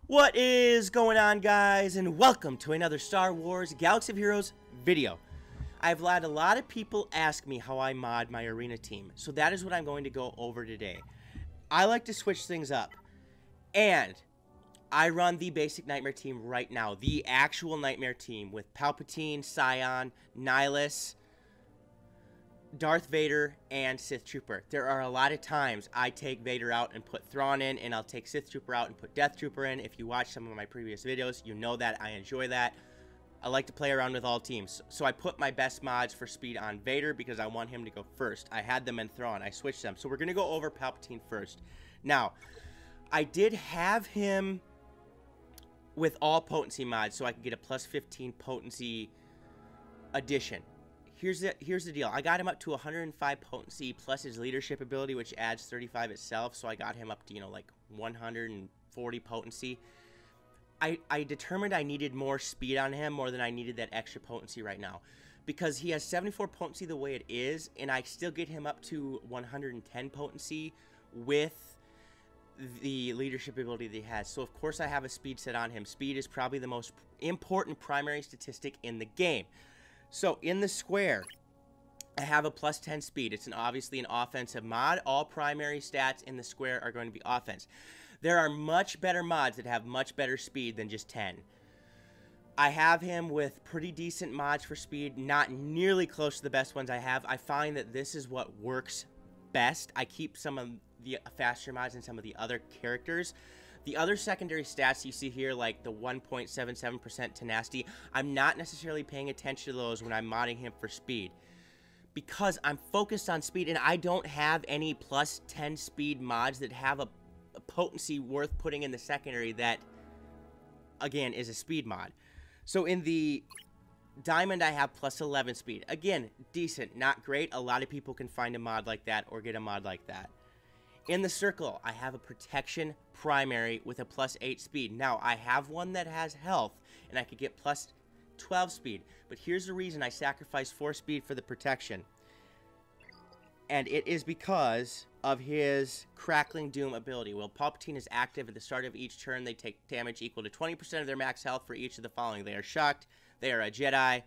What is going on, guys, and welcome to another Star Wars Galaxy of Heroes video. I've had a lot of people ask me how I mod my arena team, so that is what I'm going to go over today. I like to switch things up, and I run the basic Nightmare team right now, the actual Nightmare team with Palpatine, Scion, Nihilus, Darth Vader, and Sith Trooper. There are a lot of times I take Vader out and put Thrawn in, and I'll take Sith Trooper out and put Death Trooper in. If you watch some of my previous videos, you know that I enjoy that. I like to play around with all teams. So I put my best mods for speed on Vader because I want him to go first. I had them in Thrawn. I switched them. So we're going to go over Palpatine first. Now, I did have him with all potency mods so I could get a plus 15 potency addition. Here's the deal. I got him up to 105 potency plus his leadership ability, which adds 35 itself. So I got him up to, like 140 potency. I determined I needed more speed on him more than I needed that extra potency right now. Because he has 74 potency the way it is, and I still get him up to 110 potency with the leadership ability that he has. So of course I have a speed set on him. Speed is probably the most important primary statistic in the game. So in the square, I have a plus 10 speed. It's obviously an offensive mod. All primary stats in the square are going to be offense. There are much better mods that have much better speed than just 10. I have him with pretty decent mods for speed, not nearly close to the best ones I have. I find that this is what works best. I keep some of the faster mods and some of the other characters. The other secondary stats you see here, like the 1.77% tenacity, I'm not necessarily paying attention to those when I'm modding him for speed. Because I'm focused on speed, and I don't have any plus 10 speed mods that have a potency worth putting in the secondary that, again, is a speed mod. So in the Diamond, I have plus 11 speed. Again, decent, not great. A lot of people can find a mod like that or get a mod like that. In the Circle, I have a protection primary with a plus 8 speed. Now, I have one that has health, and I could get plus 12 speed. But here's the reason I sacrificed 4 speed for the protection. And it is because of his Crackling Doom ability. While Palpatine is active at the start of each turn, they take damage equal to 20% of their max health for each of the following. They are shocked, they are a Jedi,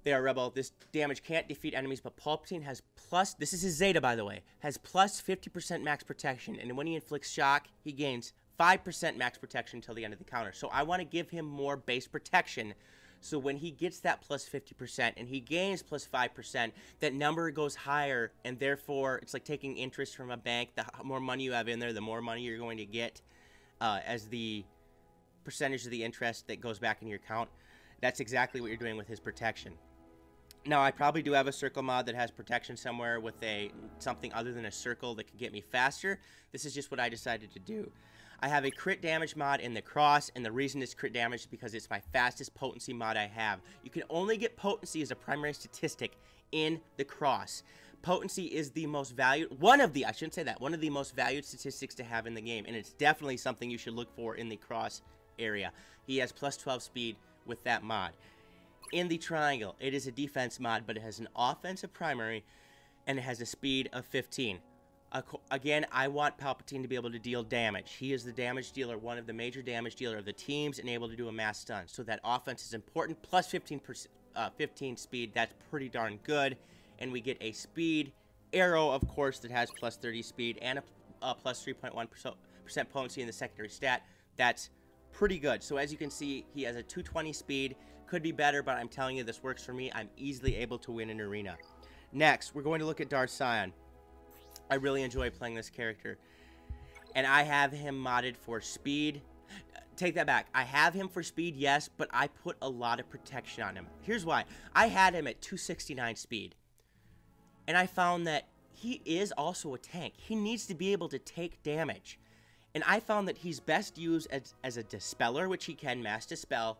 they are rebel. This damage can't defeat enemies, but Palpatine has plus, this is his Zeta by the way, has plus 50% max protection, and when he inflicts shock, he gains 5% max protection until the end of the counter. So I want to give him more base protection, so when he gets that plus 50% and he gains plus 5%, that number goes higher, and therefore it's like taking interest from a bank. The more money you have in there, the more money you're going to get as the percentage of the interest that goes back in your account. That's exactly what you're doing with his protection. Now, I probably do have a circle mod that has protection somewhere with something other than a circle that could get me faster. This is just what I decided to do. I have a crit damage mod in the cross, and the reason it's crit damage is because it's my fastest potency mod I have. You can only get potency as a primary statistic in the cross. Potency is the most valued, one of the most valued statistics to have in the game, and it's definitely something you should look for in the cross area. He has plus 12 speed with that mod. In the Triangle, it is a defense mod, but it has an offensive primary, and it has a speed of 15. Again, I want Palpatine to be able to deal damage. He is the damage dealer, one of the major damage dealer of the teams, and able to do a mass stun. So that offense is important. Plus 15 speed, that's pretty darn good. And we get a speed arrow, of course, that has plus 30 speed and a plus 3.1% potency in the secondary stat. That's pretty good. So as you can see, he has a 220 speed. Could be better, but I'm telling you, this works for me. I'm easily able to win an arena. Next, we're going to look at Darth Scion. I really enjoy playing this character. And I have him modded for speed. Take that back. I have him for speed, yes, but I put a lot of protection on him. Here's why. I had him at 269 speed. And I found that he is also a tank. He needs to be able to take damage. And I found that he's best used as a dispeller, which he can mass dispel,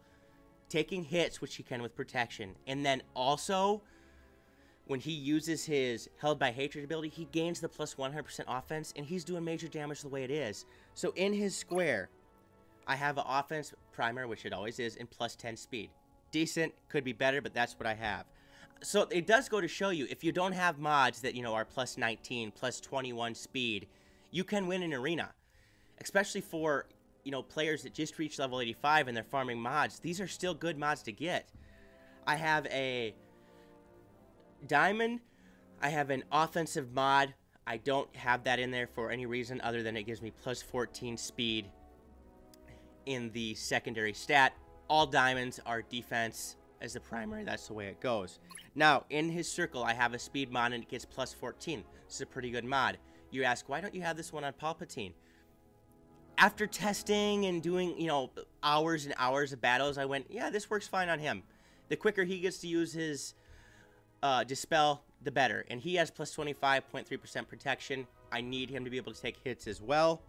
taking hits, which he can with protection. And then also, when he uses his Held by Hatred ability, he gains the plus 100% offense, and he's doing major damage the way it is. So in his square, I have an offense primer, which it always is, and plus 10 speed. Decent, could be better, but that's what I have. So it does go to show you, if you don't have mods that, are plus 19, plus 21 speed, you can win an arena. Especially for you know, players that just reached level 85 and they're farming mods, these are still good mods to get. I have a diamond. I have an offensive mod. I don't have that in there for any reason other than it gives me plus 14 speed in the secondary stat. All diamonds are defense as the primary. That's the way it goes. Now, in his circle, I have a speed mod and it gets plus 14. This is a pretty good mod. You ask, why don't you have this one on Palpatine? After testing and doing, you know, hours and hours of battles, I went, yeah, this works fine on him. The quicker he gets to use his Dispel, the better. And he has plus 25.3% protection. I need him to be able to take hits as well.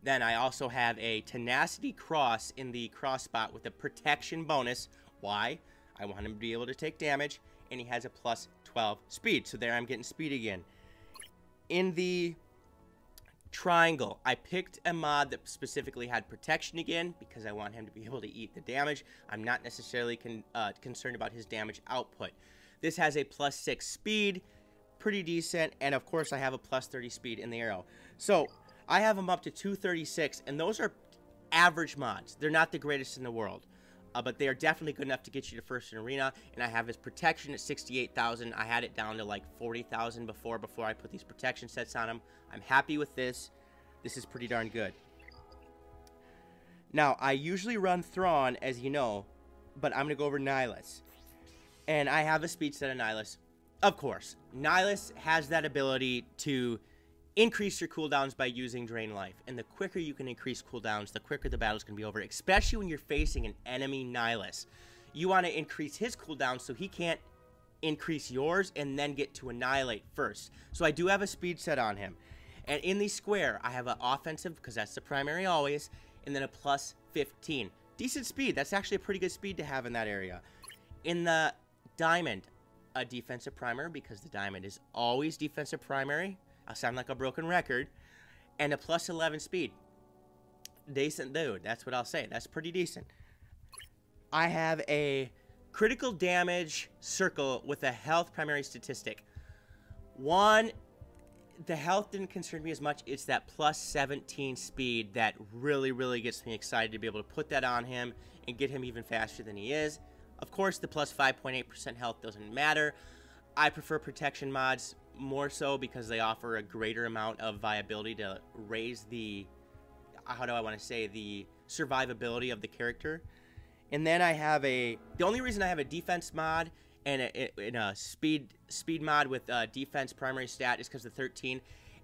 Then I also have a Tenacity Cross in the cross spot with a protection bonus. Why? I want him to be able to take damage, and he has a plus 12 speed. So there I'm getting speed again. In the triangle, I picked a mod that specifically had protection again because I want him to be able to eat the damage. I'm not necessarily concerned about his damage output. This has a plus 6 speed, pretty decent, and of course I have a plus 30 speed in the arrow. So I have them up to 236, and those are average mods. They're not the greatest in the world, but they are definitely good enough to get you to first in arena. And I have his protection at 68,000. I had it down to like 40,000 before I put these protection sets on him. I'm happy with this. This is pretty darn good. Now, I usually run Thrawn, as you know, but I'm going to go over Nihilus. And I have a speed set of Nihilus. Of course, Nihilus has that ability to increase your cooldowns by using Drain Life. And the quicker you can increase cooldowns, the quicker the battle's going to be over, especially when you're facing an enemy Nihilus. You want to increase his cooldown so he can't increase yours and then get to annihilate first. So I do have a speed set on him. And in the square, I have an offensive, because that's the primary always, and then a plus 15. Decent speed. That's actually a pretty good speed to have in that area. In the diamond, a defensive primary, because the diamond is always defensive primary. I'll sound like a broken record. And a plus 11 speed. Decent dude. That's what I'll say. That's pretty decent. I have a critical damage circle with a health primary statistic. One, the health didn't concern me as much. It's that plus 17 speed that really, really gets me excited to be able to put that on him and get him even faster than he is. Of course, the plus 5.8% health doesn't matter. I prefer protection mods more so because they offer a greater amount of viability to raise the, how do I want to say, the survivability of the character. And then I have the only reason I have a defense mod and a speed mod with defense primary stat is because of 13.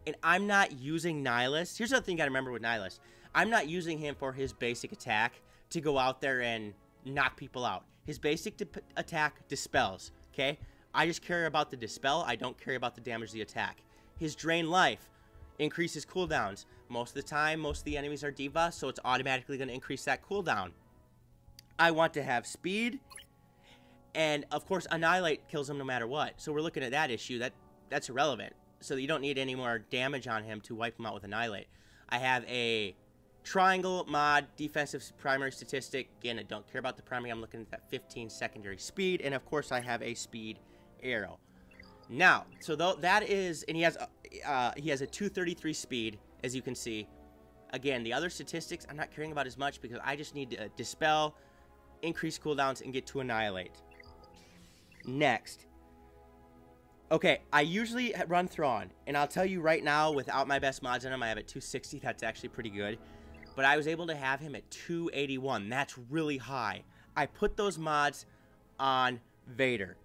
And I'm not using Nihilus. Here's the other thing you got to remember with Nihilus. I'm not using him for his basic attack to go out there and knock people out. His basic attack dispels, okay? I just care about the dispel. I don't care about the damage of the attack. His drain life increases cooldowns. Most of the time, most of the enemies are Diva, so it's automatically going to increase that cooldown. I want to have speed, and of course, Annihilate kills him no matter what. So we're looking at that issue. That's irrelevant. So you don't need any more damage on him to wipe him out with Annihilate. I have a triangle mod, defensive primary statistic. Again, I don't care about the primary. I'm looking at that 15 secondary speed, and of course, I have a speed arrow. Now, so that is, and he has a 233 speed, as you can see. Again, the other statistics I'm not caring about as much because I just need to dispel, increase cooldowns, and get to annihilate. Next. Okay, I usually run Thrawn, and I'll tell you right now, without my best mods on him, I have at 260. That's actually pretty good. But I was able to have him at 281. That's really high. I put those mods on Vader.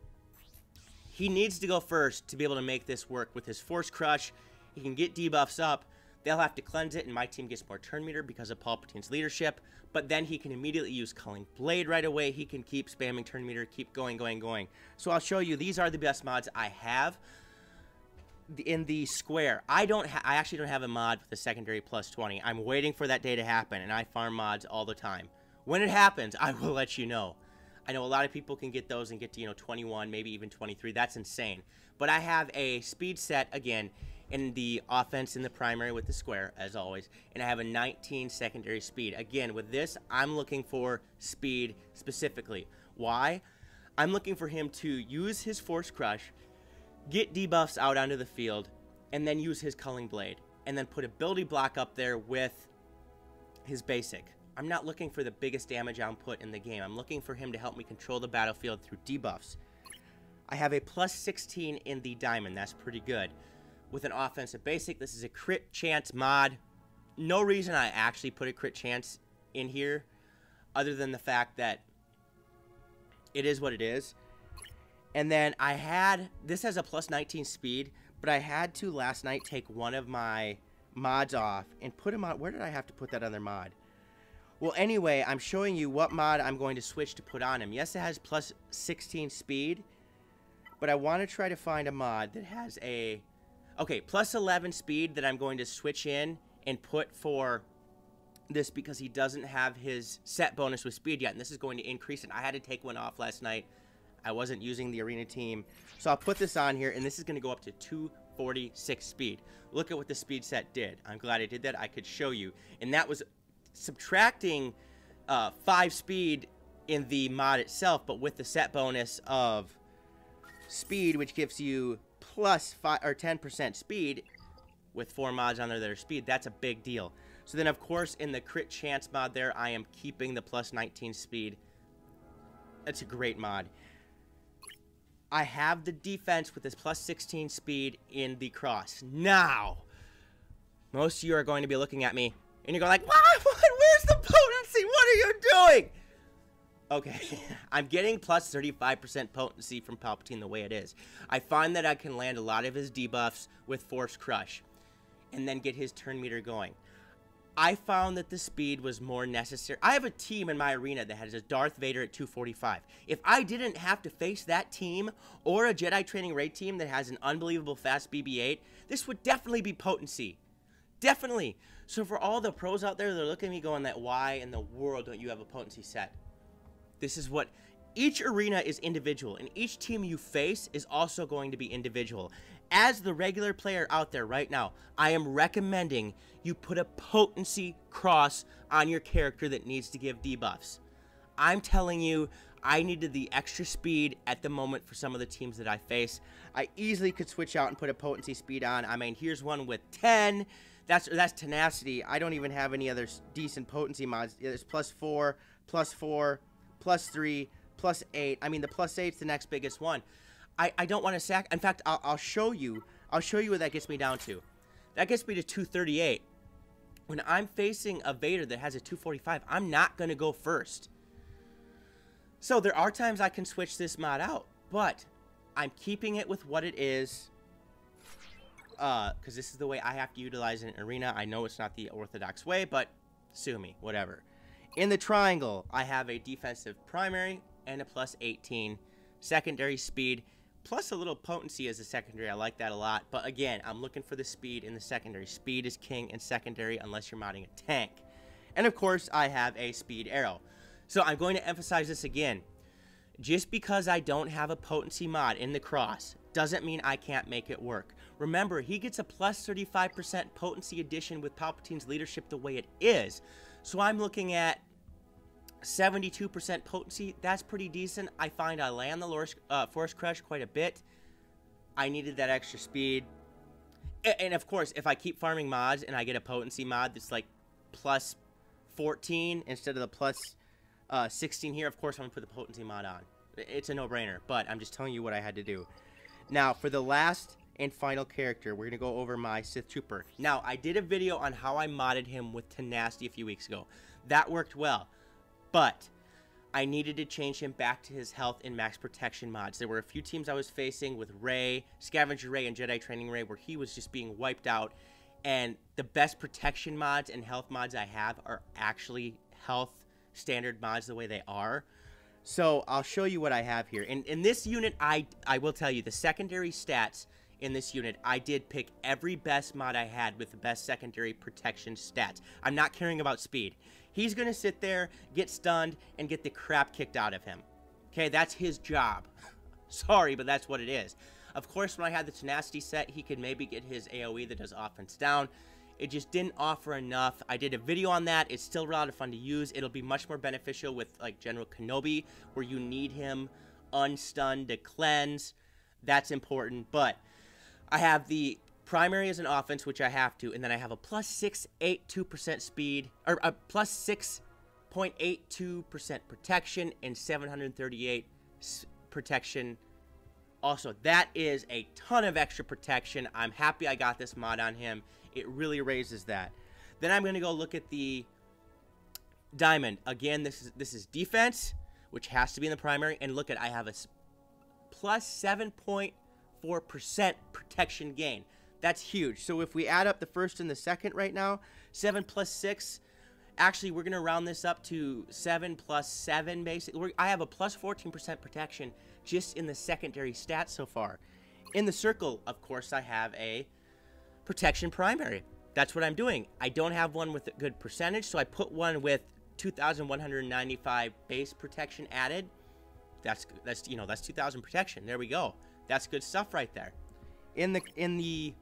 He needs to go first to be able to make this work with his Force Crush. He can get debuffs up. They'll have to cleanse it, and my team gets more turn meter because of Palpatine's leadership. But then he can immediately use Culling Blade right away. He can keep spamming turn meter, keep going. So I'll show you. These are the best mods I have. In the square, I actually don't have a mod with a secondary plus 20. I'm waiting for that day to happen, and I farm mods all the time. When it happens, I will let you know. I know a lot of people can get those and get to, 21, maybe even 23. That's insane. But I have a speed set, again, in the offense in the primary with the square, as always. And I have a 19 secondary speed. Again, with this, I'm looking for speed specifically. Why? I'm looking for him to use his Force Crush, get debuffs out onto the field, and then use his Culling Blade. And then put ability block up there with his basic. I'm not looking for the biggest damage output in the game. I'm looking for him to help me control the battlefield through debuffs. I have a plus 16 in the diamond. That's pretty good. With an offensive basic, this is a crit chance mod. No reason I actually put a crit chance in here other than the fact that it is what it is. And then I had, this has a plus 19 speed, but I had to last night take one of my mods off and put him on. Where did I have to put that other mod? Well, anyway, I'm showing you what mod I'm going to switch to put on him. Yes, it has plus 16 speed, but I want to try to find a mod that has a, okay, plus 11 speed that I'm going to switch in and put for this because he doesn't have his set bonus with speed yet, and this is going to increase it. I had to take one off last night. I wasn't using the arena team, so I'll put this on here, and this is going to go up to 246 speed. Look at what the speed set did. I'm glad I did that. I could show you, and that was subtracting 5 speed in the mod itself, but with the set bonus of speed, which gives you plus 5 or 10% speed with 4 mods on there that are speed. That's a big deal. So then, of course, in the crit chance mod there, I am keeping the plus 19 speed. That's a great mod. I have the defense with this plus 16 speed in the cross. Now, most of you are going to be looking at me, and you're going like, what? Where's the potency? What are you doing? Okay, I'm getting plus 35% potency from Palpatine the way it is. I find that I can land a lot of his debuffs with Force Crush and then get his turn meter going. I found that the speed was more necessary. I have a team in my arena that has a Darth Vader at 245. If I didn't have to face that team or a Jedi training raid team that has an unbelievable fast BB-8, this would definitely be potency. Definitely. So for all the pros out there, they're looking at me going that, why in the world don't you have a potency set? This is what, each arena is individual, and each team you face is also going to be individual. As the regular player out there right now, I am recommending you put a potency cross on your character that needs to give debuffs. I'm telling you, I needed the extra speed at the moment for some of the teams that I face. I easily could switch out and put a potency speed on. I mean, here's one with 10. That's tenacity. I don't even have any other decent potency mods. There's plus 4, plus 4, plus 3, plus 8. I mean, the plus 8's the next biggest one. I don't want to sack. In fact, I'll show you. I'll show you what that gets me down to. That gets me to 238. When I'm facing a Vader that has a 245, I'm not going to go first. So there are times I can switch this mod out, but I'm keeping it with what it is. Because this is the way I have to utilize an arena. I know it's not the orthodox way, but sue me, whatever. In the triangle, I have a defensive primary and a plus 18 secondary speed, plus a little potency as a secondary. I like that a lot. But again, I'm looking for the speed in the secondary. Speed is king in secondary unless you're modding a tank. And of course, I have a speed arrow. So I'm going to emphasize this again. Just because I don't have a potency mod in the cross doesn't mean I can't make it work. Remember, he gets a plus 35% potency addition with Palpatine's leadership the way it is. So I'm looking at 72% potency. That's pretty decent. I find I land the Force Crush quite a bit. I needed that extra speed. And of course, if I keep farming mods and I get a potency mod that's like plus 14 instead of the plus 16 here, of course I'm going to put the potency mod on. It's a no-brainer, but I'm just telling you what I had to do. Now, for the last and final character, we're going to go over my Sith Trooper. Now, I did a video on how I modded him with tenacity a few weeks ago. That worked well. But I needed to change him back to his health and max protection mods. There were a few teams I was facing with Rey, Scavenger Rey, and Jedi Training Rey where he was just being wiped out. And the best protection mods and health mods I have are actually health standard mods the way they are. So I'll show you what I have here. In this unit, I will tell you the secondary stats in this unit. I did pick every best mod I had with the best secondary protection stats. I'm not caring about speed. He's going to sit there, get stunned, and get the crap kicked out of him. Okay, that's his job. Sorry, but that's what it is. Of course, when I had the tenacity set, he could maybe get his AoE that does offense down. It just didn't offer enough. I did a video on that. It's still a lot of fun to use. It'll be much more beneficial with like General Kenobi, where you need him unstunned to cleanse. That's important. But I have the primary is an offense, which I have to, and then I have a plus 6.82% speed, or a plus 6.82% protection and 738 protection. Also, that is a ton of extra protection. I'm happy I got this mod on him. It really raises that. Then I'm going to go look at the diamond. Again, this is defense, which has to be in the primary. And look at, I have a plus 7.4% protection gain. That's huge. So if we add up the first and the second right now, 7 plus 6, actually we're going to round this up to 7 plus 7 basically. I have a plus 14% protection just in the secondary stats so far. In the circle, of course, I have a protection primary. That's what I'm doing. I don't have one with a good percentage, so I put one with 2,195 base protection added. That's 2,000 protection. There we go. That's good stuff right there. In the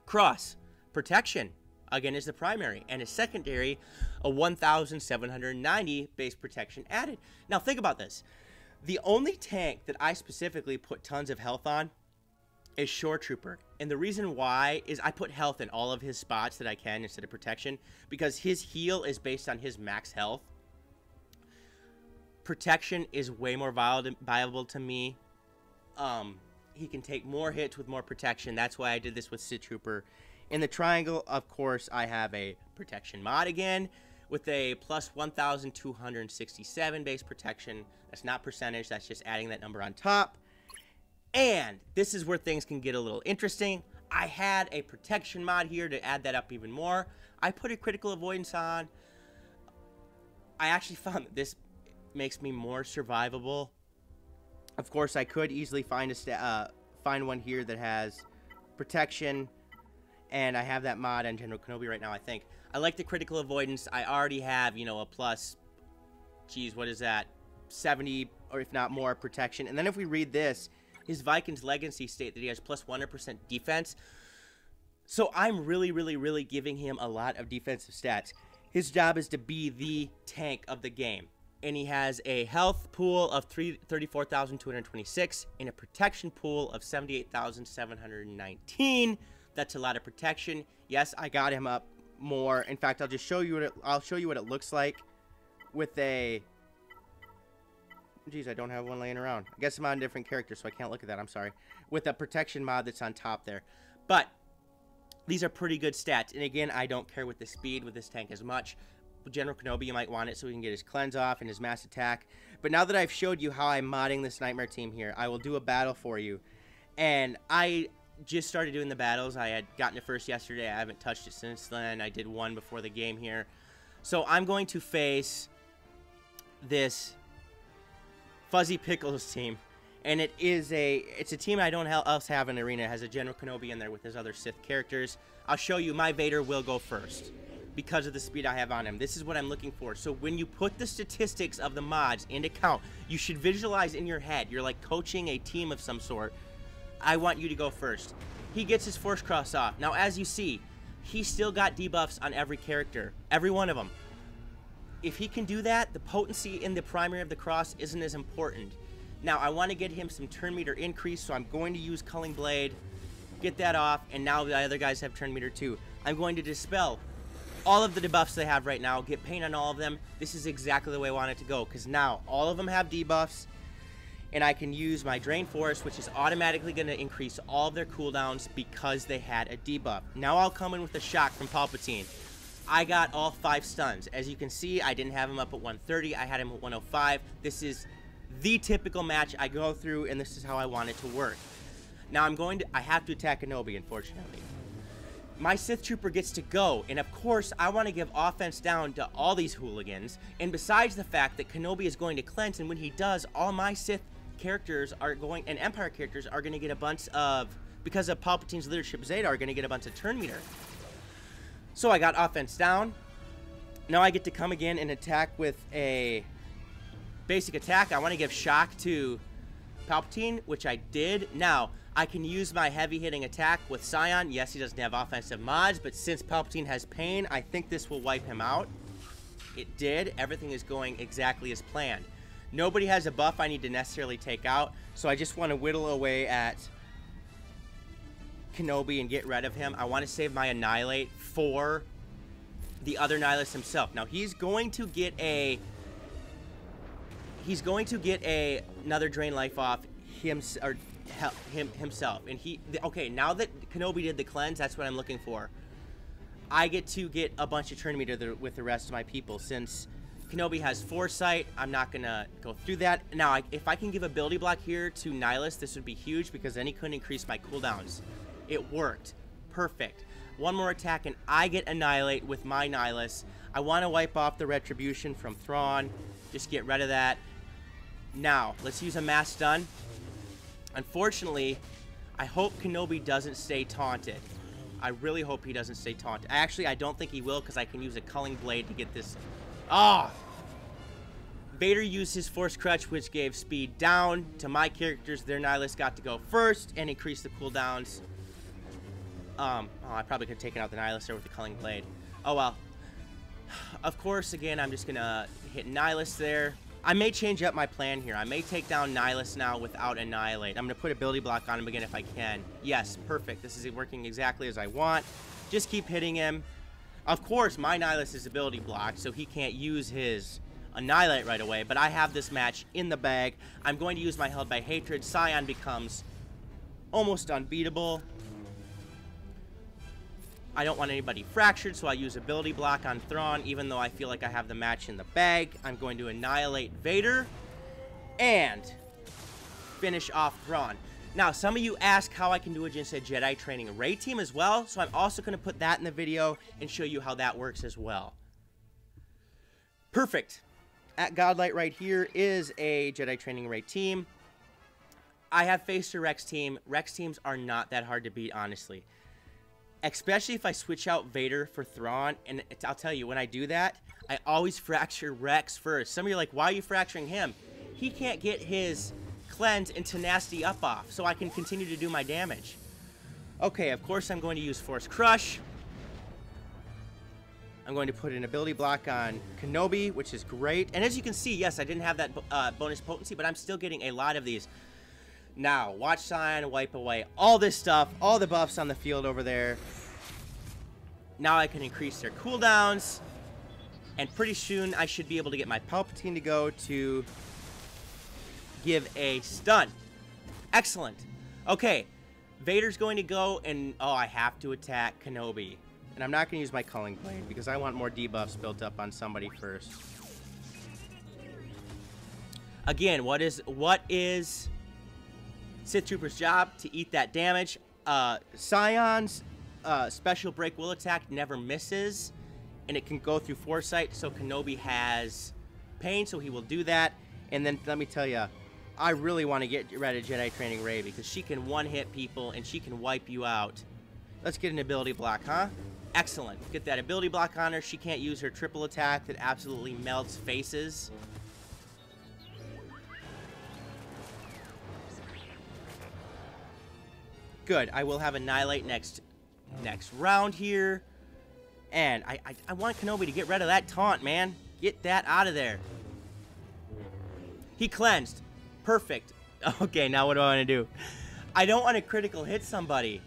cross, protection again is the primary, and a secondary, a 1,790 base protection added. Now think about this. The only tank that I specifically put tons of health on is Shore Trooper. And the reason why is I put health in all of his spots that I can instead of protection, because his heal is based on his max health. Protection is way more viable to me. He can take more hits with more protection. That's why I did this with Sith Trooper. In the triangle, of course, I have a protection mod again with a plus 1,267 base protection. That's not percentage, that's just adding that number on top. And this is where things can get a little interesting. I had a protection mod here to add that up even more. I put a critical avoidance on. I actually found that this makes me more survivable. Of course, I could easily find one here that has protection, and I have that mod on General Kenobi right now, I think. I like the critical avoidance. I already have, a plus, geez, what is that, 70 or if not more protection. And then if we read this, his Vikings legacy state that he has plus 100% defense. So I'm really giving him a lot of defensive stats. His job is to be the tank of the game. And he has a health pool of 34,226 and a protection pool of 78,719. That's a lot of protection. Yes, I got him up more. In fact, I'll just show you what it looks like with a... Geez, I don't have one laying around. I guess I'm on a different character, so I can't look at that. I'm sorry. With a protection mod that's on top there. But these are pretty good stats. And again, I don't care with the speed with this tank as much. With General Kenobi, you might want it so he can get his cleanse off and his mass attack. But now that I've showed you how I'm modding this Nightmare team here, I will do a battle for you. And I just started doing the battles. I had gotten it first yesterday. I haven't touched it since then. I did one before the game here. So I'm going to face this Fuzzy Pickles team, and it's a team I don't else have in Arena. It has a General Kenobi in there with his other Sith characters. I'll show you. My Vader will go first because of the speed I have on him. This is what I'm looking for. So when you put the statistics of the mods into count, you should visualize in your head. You're like coaching a team of some sort. I want you to go first. He gets his Force Cross off. Now, as you see, he still got debuffs on every character, every one of them. If he can do that, the potency in the primary of the cross isn't as important. Now, I want to get him some turn meter increase, so I'm going to use Culling Blade, get that off, and now the other guys have turn meter too. I'm going to dispel all of the debuffs they have right now, get paint on all of them. This is exactly the way I want it to go, because now all of them have debuffs, and I can use my Drain Force, which is automatically going to increase all of their cooldowns because they had a debuff. Now I'll come in with a shock from Palpatine. I got all 5 stuns. As you can see, I didn't have him up at 130. I had him at 105. This is the typical match I go through, and this is how I want it to work. Now I have to attack Kenobi, unfortunately. My Sith Trooper gets to go, and of course, I want to give offense down to all these hooligans. And besides the fact that Kenobi is going to cleanse, and when he does, all my Sith characters are going, and Empire characters are going to get a bunch of, because of Palpatine's leadership, Zeta are going to get a bunch of turn meter. So I got offense down. Now I get to come again and attack with a basic attack. I want to give shock to Palpatine, which I did. Now, I can use my heavy hitting attack with Scion. Yes, he doesn't have offensive mods, but since Palpatine has pain, I think this will wipe him out. It did. Everything is going exactly as planned. Nobody has a buff I need to necessarily take out, so I just want to whittle away at Kenobi and get rid of him. I want to save my Annihilate for the other Nihilist himself. Now he's going to get another drain life off himself. And okay, now that Kenobi did the cleanse, that's what I'm looking for. I get to get a bunch of turn meter with the rest of my people. Since Kenobi has Foresight, I'm not gonna go through that. Now, if I can give ability block here to Nihilist, this would be huge because then he couldn't increase my cooldowns. It worked. Perfect. One more attack and I get Annihilate with my Nihilist. I want to wipe off the Retribution from Thrawn. Just get rid of that. Now, let's use a Mass Stun. Unfortunately, I hope Kenobi doesn't stay taunted. I really hope he doesn't stay taunted. Actually, I don't think he will because I can use a Culling Blade to get this. Ah! Vader used his Force Crutch, which gave speed down to my characters. Their Nihilist got to go first and increase the cooldowns. Oh, I probably could have taken out the Nihilist there with the Culling Blade. Oh, well. Of course, again, I'm just going to hit Nihilist there. I may change up my plan here. I may take down Nihilist now without Annihilate. I'm going to put ability block on him again if I can. Yes, perfect. This is working exactly as I want. Just keep hitting him. Of course, my Nihilist is ability blocked, so he can't use his Annihilate right away. But I have this match in the bag. I'm going to use my Held by Hatred. Scion becomes almost unbeatable. I don't want anybody fractured, so I use ability block on Thrawn, even though I feel like I have the match in the bag. I'm going to Annihilate Vader and finish off Thrawn. Now, some of you ask how I can do it against a Jedi training raid team as well, so I'm also going to put that in the video and show you how that works as well. Perfect. At Godlight right here is a Jedi training raid team. I have faced a Rex team. Rex teams are not that hard to beat, honestly. Especially if I switch out Vader for Thrawn, and I'll tell you, when I do that, I always fracture Rex first. Some of you are like, why are you fracturing him? He can't get his cleanse and tenacity up off, so I can continue to do my damage. Okay, of course I'm going to use Force Crush. I'm going to put an ability block on Kenobi, which is great. And as you can see, yes, I didn't have that bonus potency, but I'm still getting a lot of these. Now, watch Scion wipe away all this stuff, all the buffs on the field over there. Now I can increase their cooldowns. And pretty soon I should be able to get my Palpatine to go to give a stun. Excellent. Okay, Vader's going to go and, oh, I have to attack Kenobi. And I'm not going to use my Culling Blade because I want more debuffs built up on somebody first. Again, what is Sith Trooper's job? To eat that damage. Scion's special break will attack never misses, and it can go through Foresight, so Kenobi has pain, so he will do that. And then let me tell you, I really want to get rid of Jedi Training Rey because she can one-hit people and she can wipe you out. Let's get an ability block, huh? Excellent. Get that ability block on her. She can't use her triple attack that absolutely melts faces. Good. I will have Annihilate next round here. And I want Kenobi to get rid of that taunt, man. Get that out of there. He cleansed. Perfect. Okay, now what do I want to do? I don't want to critical hit somebody.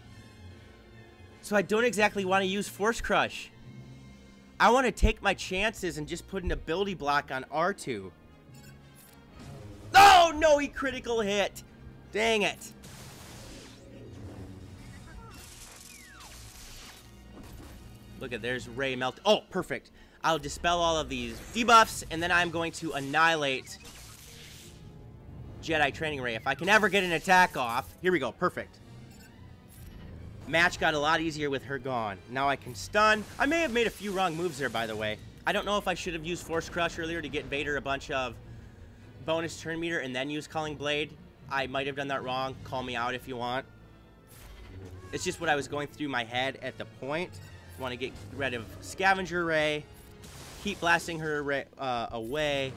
So I don't exactly want to use Force Crush. I want to take my chances and just put an ability block on R2. Oh, no, he critical hit. Dang it. Look at, there's Rey melt. Oh, perfect. I'll dispel all of these debuffs, and then I'm going to annihilate Jedi Training Rey. If I can ever get an attack off. Here we go. Perfect. Match got a lot easier with her gone. Now I can stun. I may have made a few wrong moves there, by the way. I don't know if I should have used Force Crush earlier to get Vader a bunch of bonus turn meter and then use Culling Blade. I might have done that wrong. Call me out if you want. It's just what I was going through my head at the point. Want to get rid of Scavenger Rey. Keep blasting her away.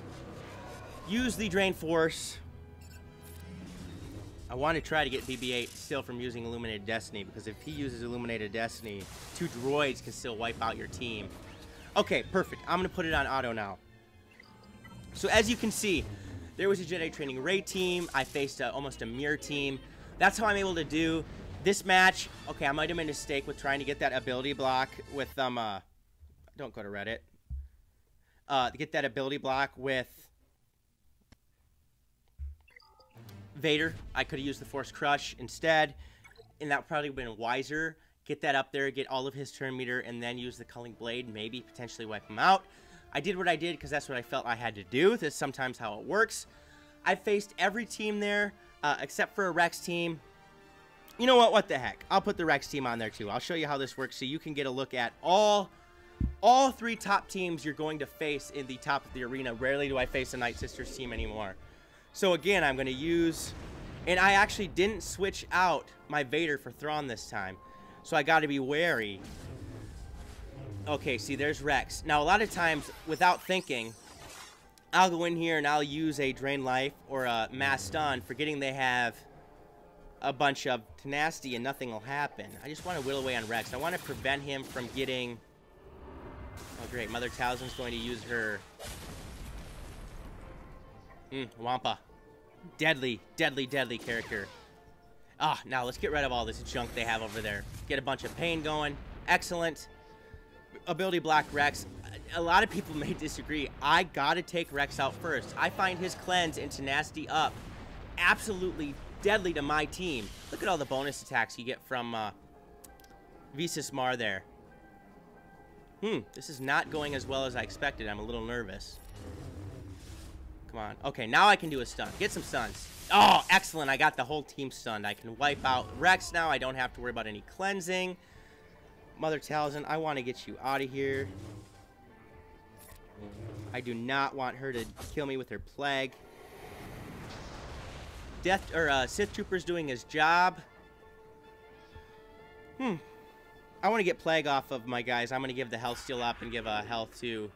Use the Drain Force. I want to try to get BB-8 still from using Illuminated Destiny, because if he uses Illuminated Destiny, 2 droids can still wipe out your team. Okay, perfect. I'm going to put it on auto now. So as you can see, there was a Jedi Training Rey team. I faced almost a mirror team. That's how I'm able to do This match, okay, I might have made a mistake with trying to get that ability block with, don't go to Reddit. To get that ability block with Vader. I could have used the Force Crush instead, and that probably would have been wiser. Get that up there, get all of his turn meter, and then use the Culling Blade, maybe potentially wipe him out. I did what I did because that's what I felt I had to do. That's sometimes how it works. I faced every team there, except for a Rex team. You know what? What the heck? I'll put the Rex team on there too. I'll show you how this works so you can get a look at all 3 top teams you're going to face in the top of the arena. Rarely do I face a Night Sisters team anymore. So again, I'm going to use... And I actually didn't switch out my Vader for Thrawn this time. So I got to be wary. Okay, see, there's Rex. Now, a lot of times, without thinking, I'll go in here and I'll use a Drain Life or a Mass Stun, forgetting they have a bunch of tenacity and nothing will happen. I just want to whittle away on Rex. I want to prevent him from getting... Oh, great. Mother Talzin's going to use her... Wampa. Deadly, deadly, deadly character. Ah, now let's get rid of all this junk they have over there. Get a bunch of pain going. Excellent. Ability block Rex. A lot of people may disagree. I gotta take Rex out first. I find his cleanse and tenacity up absolutely deadly to my team. Look at all the bonus attacks you get from Visas Mar there. This is not going as well as I expected. I'm a little nervous. Come on. Okay, now I can do a stun. Get some stuns. Oh, excellent. I got the whole team stunned. I can wipe out Rex now. I don't have to worry about any cleansing. Mother Talzin, I want to get you out of here. I do not want her to kill me with her plague. Sith Trooper's doing his job. I want to get plague off of my guys. I'm going to give the health steal up and give a health to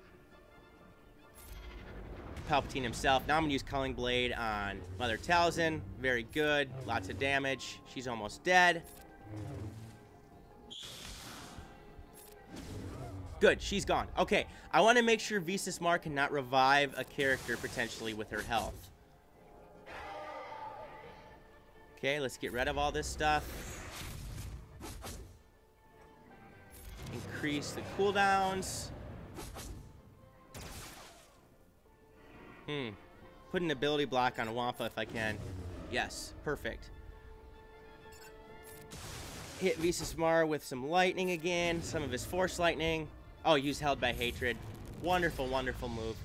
Palpatine himself. Now I'm going to use Culling Blade on Mother Talzin. Very good. Lots of damage. She's almost dead. Good. She's gone. Okay. I want to make sure Visas Mar cannot revive a character potentially with her health. Okay. Let's get rid of all this stuff. Increase the cooldowns. Put an ability block on Wampa if I can. Yes, perfect. Hit Visas Mar with some lightning again. Some of his force lightning. Oh, use Held by Hatred. Wonderful, wonderful move.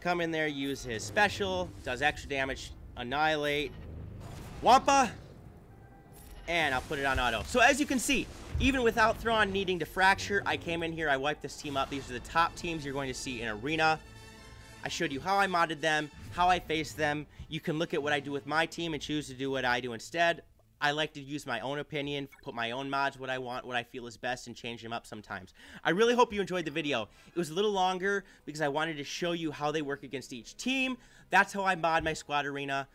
Come in there, use his special. Does extra damage. Annihilate. Wampa. And I'll put it on auto. So as you can see, even without Thrawn needing to fracture, I came in here, I wiped this team up. These are the top teams you're going to see in Arena. I showed you how I modded them, how I faced them. You can look at what I do with my team and choose to do what I do instead. I like to use my own opinion, put my own mods, what I want, what I feel is best, and change them up sometimes. I really hope you enjoyed the video. It was a little longer because I wanted to show you how they work against each team. That's how I mod my squad arena.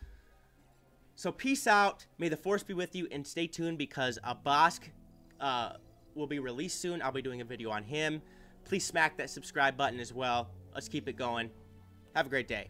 So peace out. May the Force be with you, and stay tuned because a Bosk will be released soon. I'll be doing a video on him. Please smack that subscribe button as well. Let's keep it going. Have a great day.